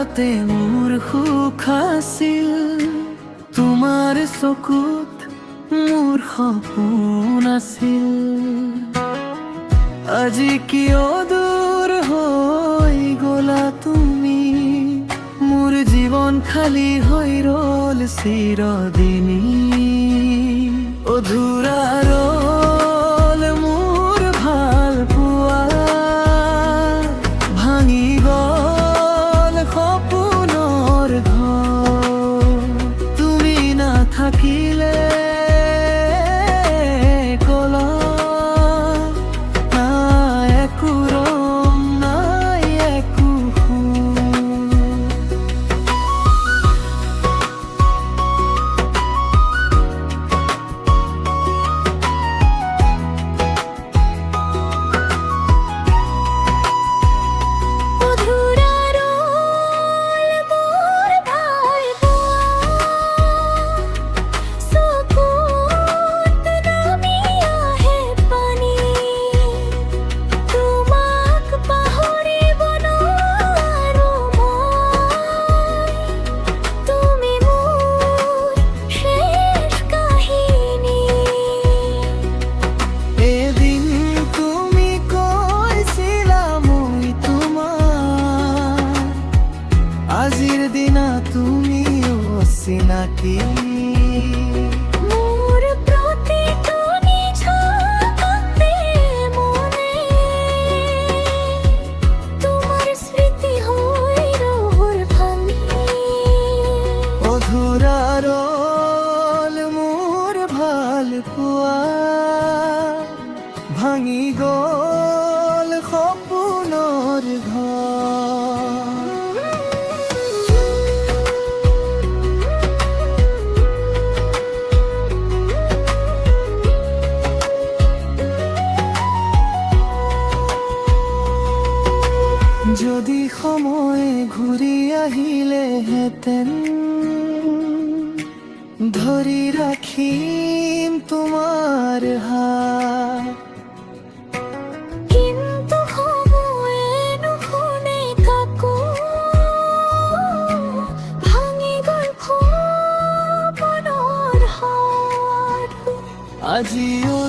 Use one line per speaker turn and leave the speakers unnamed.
তাতে মোৰ সুখ আছিল তোমাৰ চকুত মোৰ সপোন আছিল আজি কিয় দূৰ হৈ গলা তুমি মোৰ জীৱন খালী হৈ ৰল চিৰদিনী অধুৰা ৰল মোৰ ভাল পোৱা ভাঙি গল সপোনৰ ঘৰ তুমি নাথাকিলে আজিৰ দিনা তুমি অচিনাকি মোৰ প্ৰতিটো নিঝাতে মনে তোমাৰ স্মৃতি হৈ ৰহৰ ভাঙি অধুৰা ৰল মোৰ ভাল পোৱা ভাঙি গল সপোনৰ ঘৰ যদি সময় ঘূৰি আহিলেহেঁতেন ধৰি ৰাখিম তোমাৰ হাত কিন্তু সময়ে নুশুনে কাকো ভাঙি গল সপোনৰ হাত আজিও